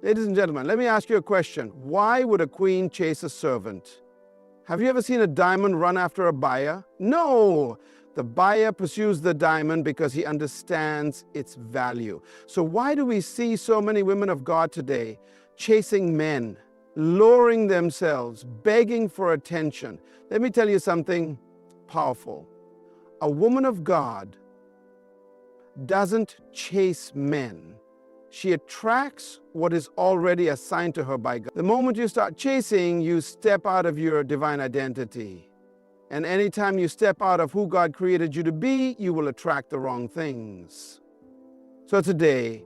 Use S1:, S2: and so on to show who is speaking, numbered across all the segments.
S1: Ladies and gentlemen, let me ask you a question. Why would a queen chase a servant? Have you ever seen a diamond run after a buyer? No! The buyer pursues the diamond because he understands its value. So why do we see so many women of God today chasing men, lowering themselves, begging for attention? Let me tell you something powerful. A woman of God doesn't chase men. She attracts what is already assigned to her by God. The moment you start chasing, you step out of your divine identity. And anytime you step out of who God created you to be, you will attract the wrong things. So today,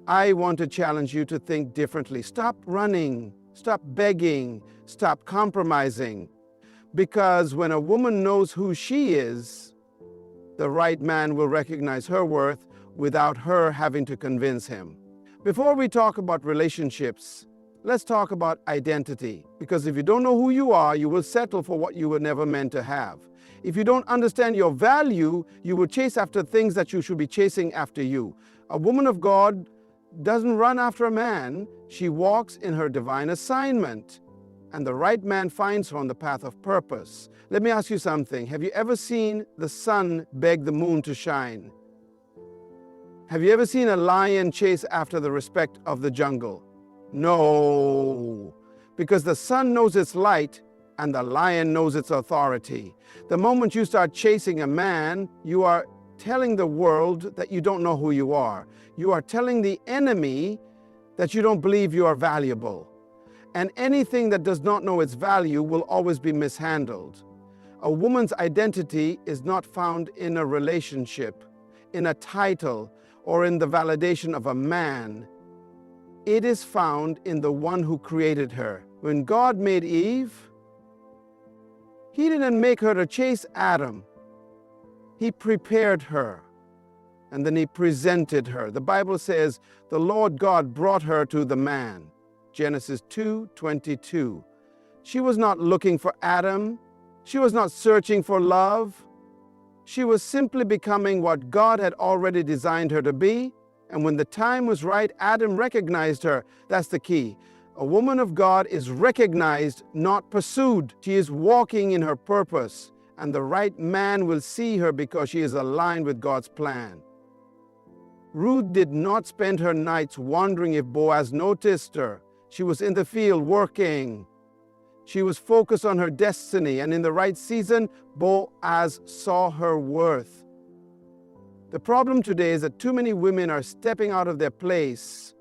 S1: I want to challenge you to think differently. Stop running, stop begging, stop compromising. Because when a woman knows who she is, the right man will recognize her worth without her having to convince him. Before we talk about relationships, let's talk about identity. Because if you don't know who you are, you will settle for what you were never meant to have. If you don't understand your value, you will chase after things that you should be chasing after you. A woman of God doesn't run after a man. She walks in her divine assignment. And the right man finds her on the path of purpose. Let me ask you something. Have you ever seen the sun beg the moon to shine? Have you ever seen a lion chase after the respect of the jungle? No, because the sun knows its light and the lion knows its authority. The moment you start chasing a man, you are telling the world that you don't know who you are. You are telling the enemy that you don't believe you are valuable. And anything that does not know its value will always be mishandled. A woman's identity is not found in a relationship, in a title, or in the validation of a man. It is found in the one who created her. When God made Eve, He didn't make her to chase Adam. He prepared her, and then He presented her. The Bible says the Lord God brought her to the man. Genesis 2:22. She was not looking for Adam. She was not searching for love. She was simply becoming what God had already designed her to be. And when the time was right, Adam recognized her. That's the key. A woman of God is recognized, not pursued. She is walking in her purpose, and the right man will see her because she is aligned with God's plan. Ruth did not spend her nights wondering if Boaz noticed her. She was in the field working. She was focused on her destiny, and in the right season, Boaz saw her worth. The problem today is that too many women are stepping out of their place,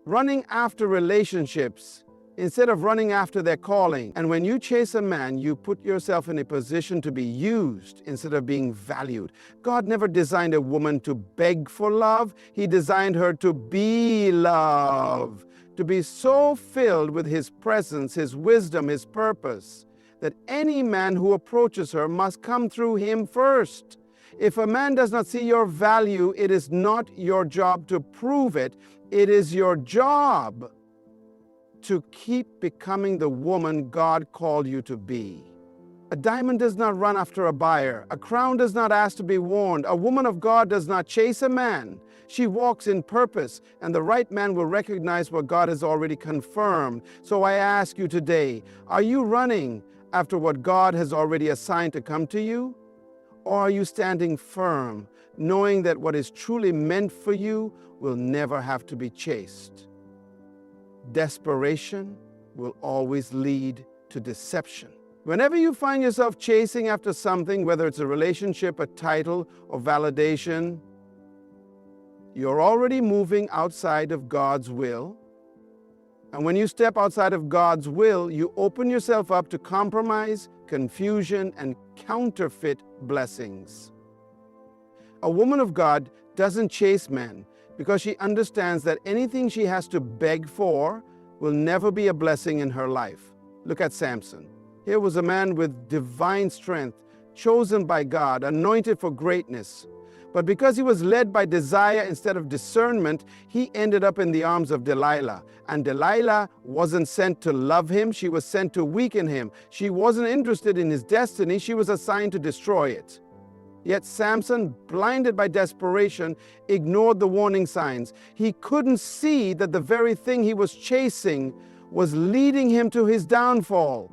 S1: running after relationships instead of running after their calling. And when you chase a man, you put yourself in a position to be used instead of being valued. God never designed a woman to beg for love. He designed her to be love, to be so filled with His presence, His wisdom, His purpose, that any man who approaches her must come through him first. If a man does not see your value, it is not your job to prove it. It is your job to keep becoming the woman God called you to be. A diamond does not run after a buyer. A crown does not ask to be worn. A woman of God does not chase a man. She walks in purpose, and the right man will recognize what God has already confirmed. So I ask you today, are you running after what God has already assigned to come to you? Or are you standing firm, knowing that what is truly meant for you will never have to be chased? Desperation will always lead to deception. Whenever you find yourself chasing after something, whether it's a relationship, a title, or validation, you're already moving outside of God's will. And when you step outside of God's will, you open yourself up to compromise, confusion, and counterfeit blessings. A woman of God doesn't chase men because she understands that anything she has to beg for will never be a blessing in her life. Look at Samson. Here was a man with divine strength, chosen by God, anointed for greatness. But because he was led by desire instead of discernment, he ended up in the arms of Delilah. And Delilah wasn't sent to love him, she was sent to weaken him. She wasn't interested in his destiny, she was assigned to destroy it. Yet Samson, blinded by desperation, ignored the warning signs. He couldn't see that the very thing he was chasing was leading him to his downfall.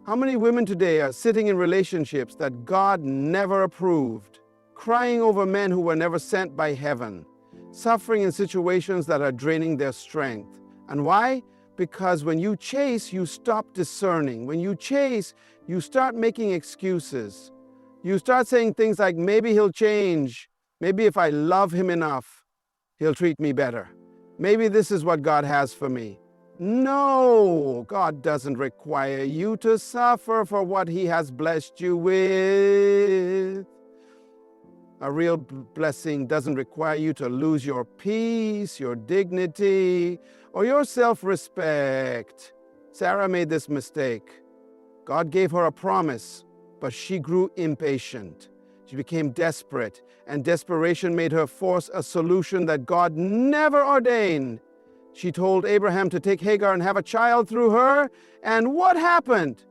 S1: How many women today are sitting in relationships that God never approved, crying over men who were never sent by heaven, suffering in situations that are draining their strength? And why? Because when you chase, you stop discerning. When you chase, you start making excuses. You start saying things like, maybe he'll change. Maybe if I love him enough, he'll treat me better. Maybe this is what God has for me. No, God doesn't require you to suffer for what he has blessed you with. A real blessing doesn't require you to lose your peace, your dignity, or your self-respect. Sarah made this mistake. God gave her a promise, but she grew impatient. She became desperate, and desperation made her force a solution that God never ordained. She told Abraham to take Hagar and have a child through her, and what happened?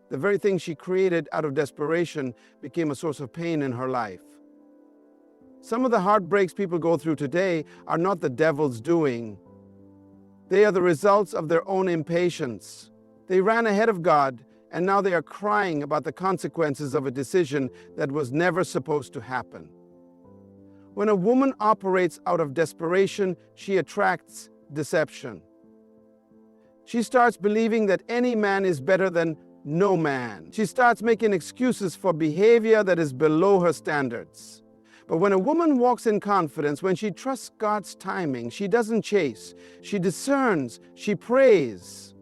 S1: The very thing she created out of desperation became a source of pain in her life. Some of the heartbreaks people go through today are not the devil's doing. They are the results of their own impatience. They ran ahead of God, and now they are crying about the consequences of a decision that was never supposed to happen. When a woman operates out of desperation, she attracts deception. She starts believing that any man is better than no man. She starts making excuses for behavior that is below her standards. But when a woman walks in confidence, when she trusts God's timing, she doesn't chase. She discerns. She prays.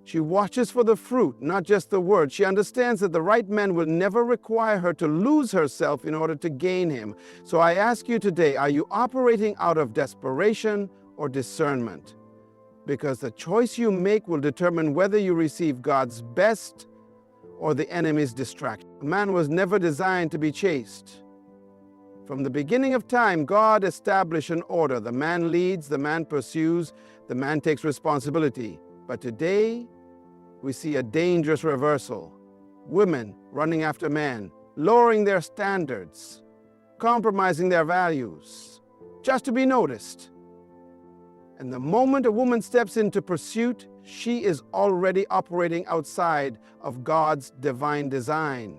S1: She watches for the fruit, not just the word. She understands that the right man will never require her to lose herself in order to gain him. So I ask you today, are you operating out of desperation or discernment? Because the choice you make will determine whether you receive God's best or the enemy's distraction. A man was never designed to be chased. From the beginning of time, God established an order. The man leads, the man pursues, the man takes responsibility. But today, we see a dangerous reversal. Women running after men, lowering their standards, compromising their values, just to be noticed. And the moment a woman steps into pursuit, she is already operating outside of God's divine design.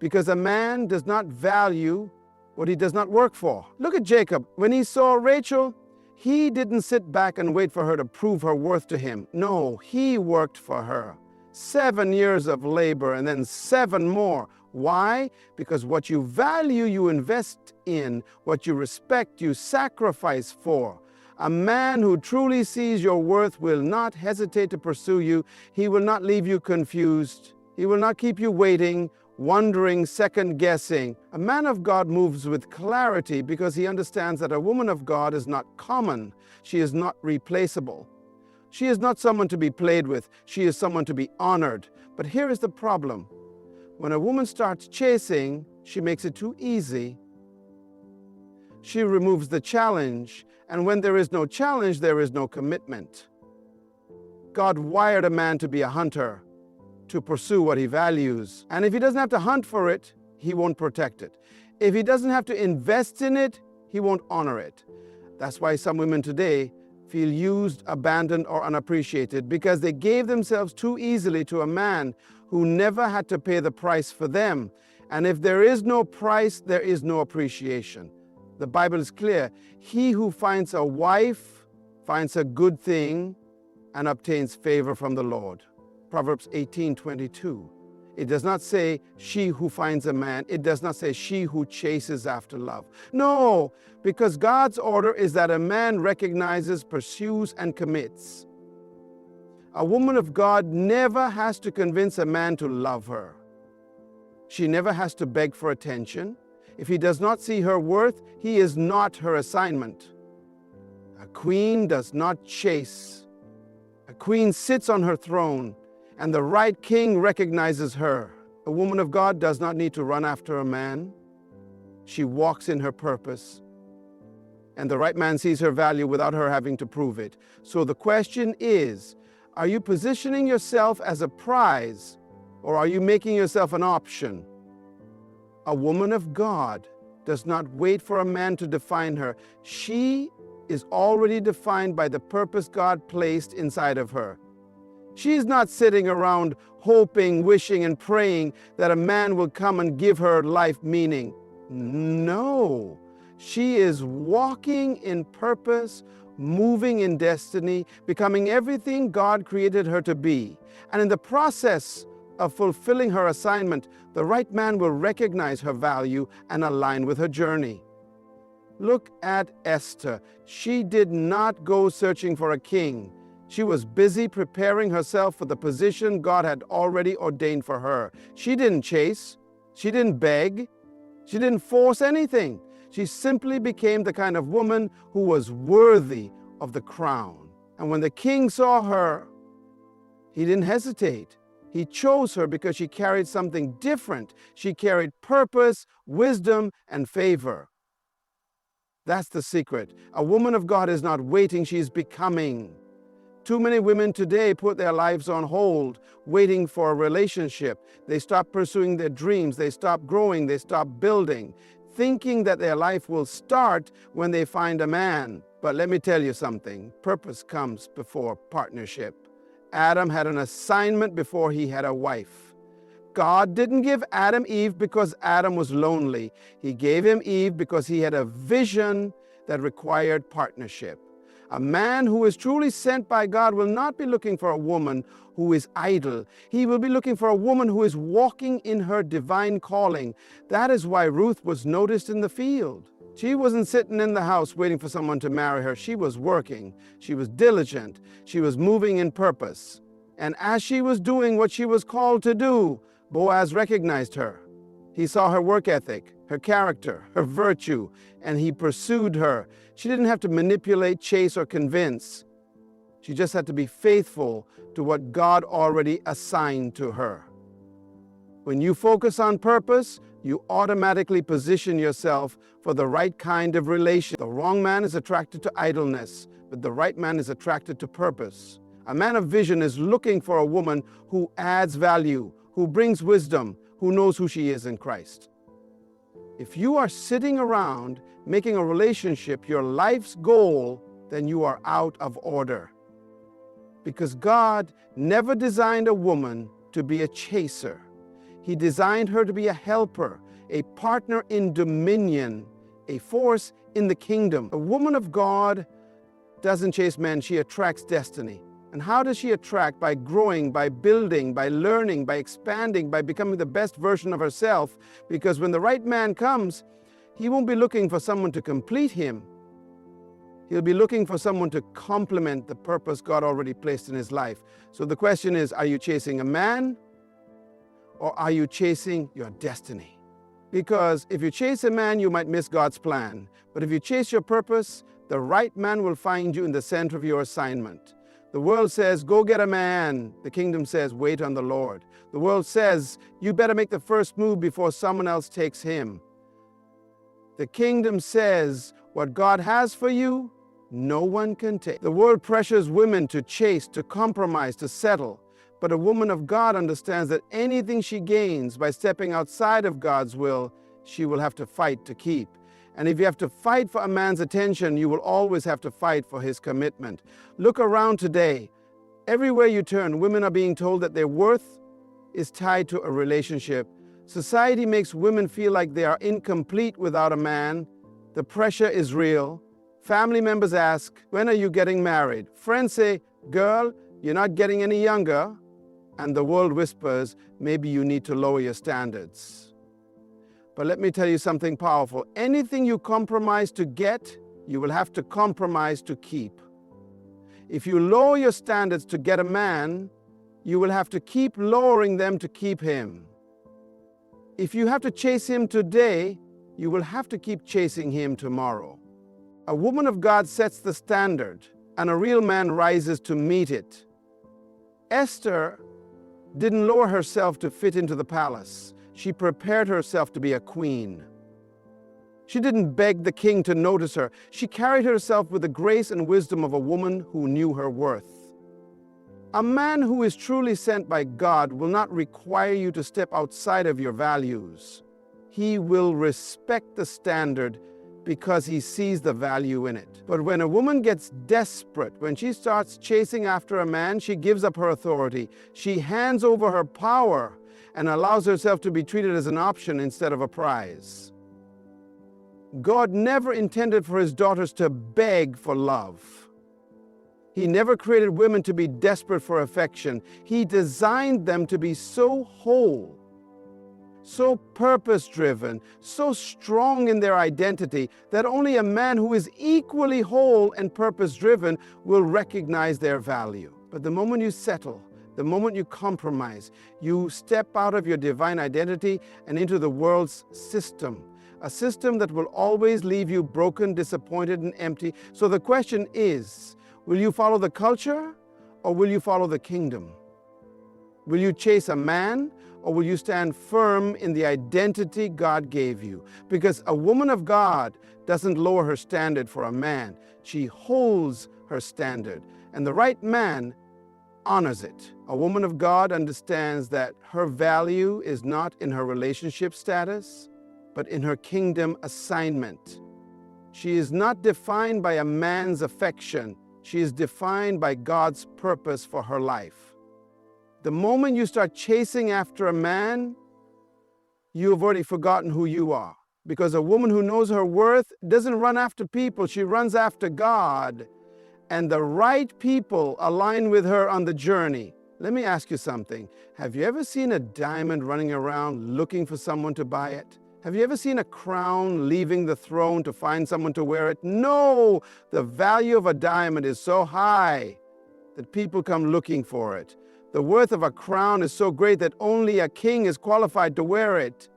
S1: Because a man does not value what he does not work for. Look at Jacob. When he saw Rachel, he didn't sit back and wait for her to prove her worth to him. No, he worked for her. 7 years of labor and then 7 more. Why? Because what you value, you invest in. What you respect, you sacrifice for. A man who truly sees your worth will not hesitate to pursue you. He will not leave you confused. He will not keep you waiting, wondering, second-guessing. A man of God moves with clarity because he understands that a woman of God is not common. She is not replaceable. She is not someone to be played with. She is someone to be honored. But here is the problem. When a woman starts chasing, she makes it too easy. She removes the challenge. And when there is no challenge, there is no commitment. God wired a man to be a hunter, to pursue what he values. And if he doesn't have to hunt for it, he won't protect it. If he doesn't have to invest in it, he won't honor it. That's why some women today feel used, abandoned, or unappreciated, because they gave themselves too easily to a man who never had to pay the price for them. And if there is no price, there is no appreciation. The Bible is clear. He who finds a wife finds a good thing and obtains favor from the Lord. Proverbs 18:22. It does not say she who finds a man. It does not say she who chases after love. No, because God's order is that a man recognizes, pursues, and commits. A woman of God never has to convince a man to love her. She never has to beg for attention. If he does not see her worth, he is not her assignment. A queen does not chase. A queen sits on her throne, and the right king recognizes her. A woman of God does not need to run after a man. She walks in her purpose, and the right man sees her value without her having to prove it. So the question is, are you positioning yourself as a prize, or are you making yourself an option? A woman of God does not wait for a man to define her. She is already defined by the purpose God placed inside of her. She's not sitting around hoping, wishing, and praying that a man will come and give her life meaning. No, she is walking in purpose, moving in destiny, becoming everything God created her to be. And in the process of fulfilling her assignment, the right man will recognize her value and align with her journey. Look at Esther. She did not go searching for a king. She was busy preparing herself for the position God had already ordained for her. She didn't chase. She didn't beg. She didn't force anything. She simply became the kind of woman who was worthy of the crown. And when the king saw her, he didn't hesitate. He chose her because she carried something different. She carried purpose, wisdom, and favor. That's the secret. A woman of God is not waiting, she's becoming. Too many women today put their lives on hold, waiting for a relationship. They stop pursuing their dreams. They stop growing. They stop building, thinking that their life will start when they find a man. But let me tell you something. Purpose comes before partnership. Adam had an assignment before he had a wife. God didn't give Adam Eve because Adam was lonely. He gave him Eve because he had a vision that required partnership. A man who is truly sent by God will not be looking for a woman who is idle. He will be looking for a woman who is walking in her divine calling. That is why Ruth was noticed in the field. She wasn't sitting in the house waiting for someone to marry her. She was working. She was diligent. She was moving in purpose. And as she was doing what she was called to do, Boaz recognized her. He saw her work ethic, her character, her virtue, and he pursued her. She didn't have to manipulate, chase, or convince. She just had to be faithful to what God already assigned to her. When you focus on purpose, you automatically position yourself for the right kind of relation. The wrong man is attracted to idleness, but the right man is attracted to purpose. A man of vision is looking for a woman who adds value, who brings wisdom, who knows who she is in Christ. If you are sitting around making a relationship your life's goal, then you are out of order. Because God never designed a woman to be a chaser. He designed her to be a helper, a partner in dominion, a force in the kingdom. A woman of God doesn't chase men, she attracts destiny. And how does she attract? By growing, by building, by learning, by expanding, by becoming the best version of herself. Because when the right man comes, he won't be looking for someone to complete him. He'll be looking for someone to complement the purpose God already placed in his life. So the question is, are you chasing a man or are you chasing your destiny? Because if you chase a man, you might miss God's plan. But if you chase your purpose, the right man will find you in the center of your assignment. The world says, go get a man. The kingdom says, wait on the Lord. The world says, you better make the first move before someone else takes him. The kingdom says, what God has for you, no one can take. The world pressures women to chase, to compromise, to settle. But a woman of God understands that anything she gains by stepping outside of God's will, she will have to fight to keep. And if you have to fight for a man's attention, you will always have to fight for his commitment. Look around today. Everywhere you turn, women are being told that their worth is tied to a relationship. Society makes women feel like they are incomplete without a man. The pressure is real. Family members ask, when are you getting married? Friends say, girl, you're not getting any younger. And the world whispers, maybe you need to lower your standards. But let me tell you something powerful. Anything you compromise to get, you will have to compromise to keep. If you lower your standards to get a man, you will have to keep lowering them to keep him. If you have to chase him today, you will have to keep chasing him tomorrow. A woman of God sets the standard, and a real man rises to meet it. Esther didn't lower herself to fit into the palace. She prepared herself to be a queen. She didn't beg the king to notice her. She carried herself with the grace and wisdom of a woman who knew her worth. A man who is truly sent by God will not require you to step outside of your values. he will respect the standard because he sees the value in it. But when a woman gets desperate, when she starts chasing after a man, she gives up her authority. She hands over her power and allows herself to be treated as an option instead of a prize. God never intended for his daughters to beg for love. He never created women to be desperate for affection. He designed them to be so whole, so purpose-driven, so strong in their identity that only a man who is equally whole and purpose-driven will recognize their value. But the moment you settle, the moment you compromise, you step out of your divine identity and into the world's system, a system that will always leave you broken, disappointed, and empty. So the question is, will you follow the culture or will you follow the kingdom? Will you chase a man or will you stand firm in the identity God gave you? Because a woman of God doesn't lower her standard for a man. She holds her standard, and the right man honors it. A woman of God understands that her value is not in her relationship status, but in her kingdom assignment. She is not defined by a man's affection. She is defined by God's purpose for her life. The moment you start chasing after a man, you have already forgotten who you are. Because a woman who knows her worth doesn't run after people, she runs after God. And the right people align with her on the journey. Let me ask you something. Have you ever seen a diamond running around looking for someone to buy it? Have you ever seen a crown leaving the throne to find someone to wear it? No! The value of a diamond is so high that people come looking for it. The worth of a crown is so great that only a king is qualified to wear it.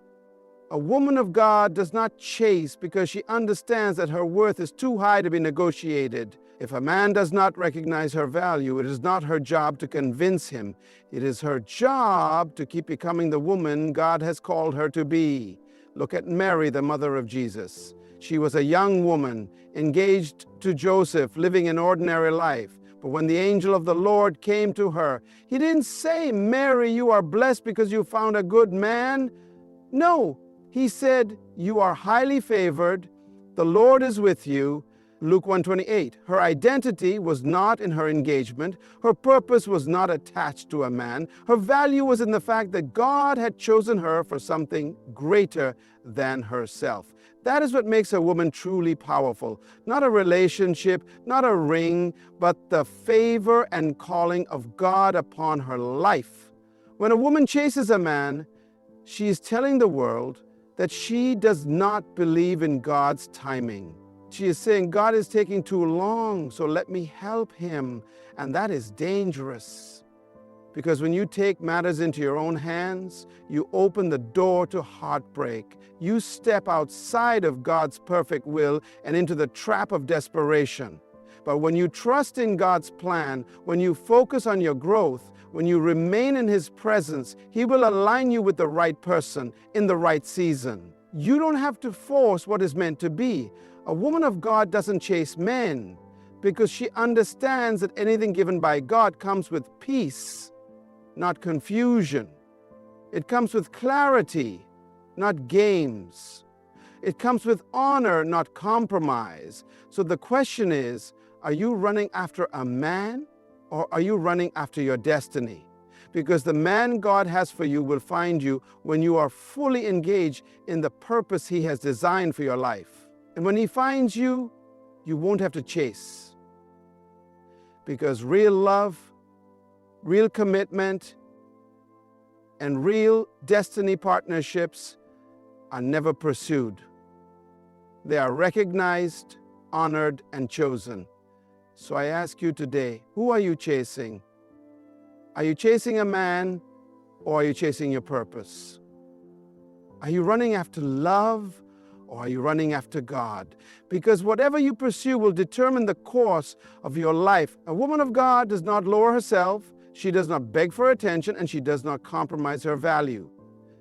S1: A woman of God does not chase because she understands that her worth is too high to be negotiated. If a man does not recognize her value, it is not her job to convince him. It is her job to keep becoming the woman God has called her to be. Look at Mary, the mother of Jesus. She was a young woman, engaged to Joseph, living an ordinary life. But when the angel of the Lord came to her, he didn't say, "Mary, you are blessed because you found a good man." No, he said, "You are highly favored. The Lord is with you." Luke 1:28. Her identity was not in her engagement. Her purpose was not attached to a man. Her value was in the fact that God had chosen her for something greater than herself. That is what makes a woman truly powerful. Not a relationship, not a ring, but the favor and calling of God upon her life. When a woman chases a man, she is telling the world that she does not believe in God's timing. She is saying, God is taking too long, so let me help him. And that is dangerous. Because when you take matters into your own hands, you open the door to heartbreak. You step outside of God's perfect will and into the trap of desperation. But when you trust in God's plan, when you focus on your growth, when you remain in his presence, he will align you with the right person in the right season. You don't have to force what is meant to be. A woman of God doesn't chase men because she understands that anything given by God comes with peace, not confusion. It comes with clarity, not games. It comes with honor, not compromise. So the question is, are you running after a man or are you running after your destiny? Because the man God has for you will find you when you are fully engaged in the purpose he has designed for your life. And when he finds you, you won't have to chase. Because real love, real commitment, and real destiny partnerships are never pursued. They are recognized, honored, and chosen. So I ask you today, who are you chasing? Are you chasing a man or are you chasing your purpose? Are you running after love or are you running after God? Because whatever you pursue will determine the course of your life. A woman of God does not lower herself, she does not beg for attention, and she does not compromise her value.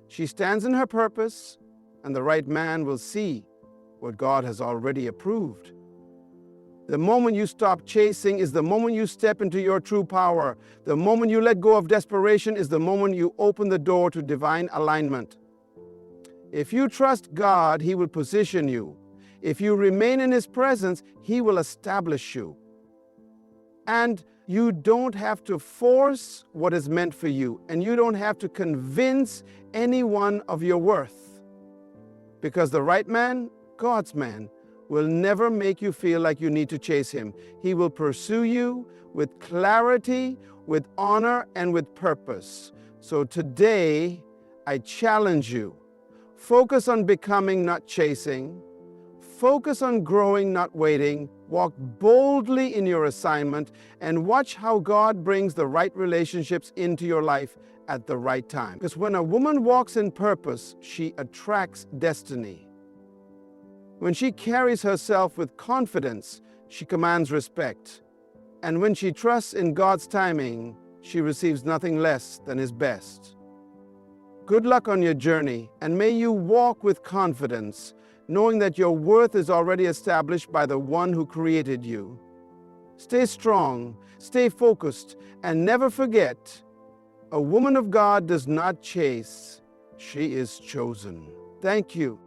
S1: She stands in her purpose, and the right man will see what God has already approved. The moment you stop chasing is the moment you step into your true power. The moment you let go of desperation is the moment you open the door to divine alignment. If you trust God, He will position you. If you remain in His presence, He will establish you. And you don't have to force what is meant for you, and you don't have to convince anyone of your worth. Because the right man, God's man, will never make you feel like you need to chase him. He will pursue you with clarity, with honor, and with purpose. So today, I challenge you. Focus on becoming, not chasing. Focus on growing, not waiting. Walk boldly in your assignment and watch how God brings the right relationships into your life at the right time. Because when a woman walks in purpose, she attracts destiny. When she carries herself with confidence, she commands respect. And when she trusts in God's timing, she receives nothing less than His best. Good luck on your journey, and may you walk with confidence, knowing that your worth is already established by the one who created you. Stay strong, stay focused, and never forget, a woman of God does not chase, she is chosen. Thank you.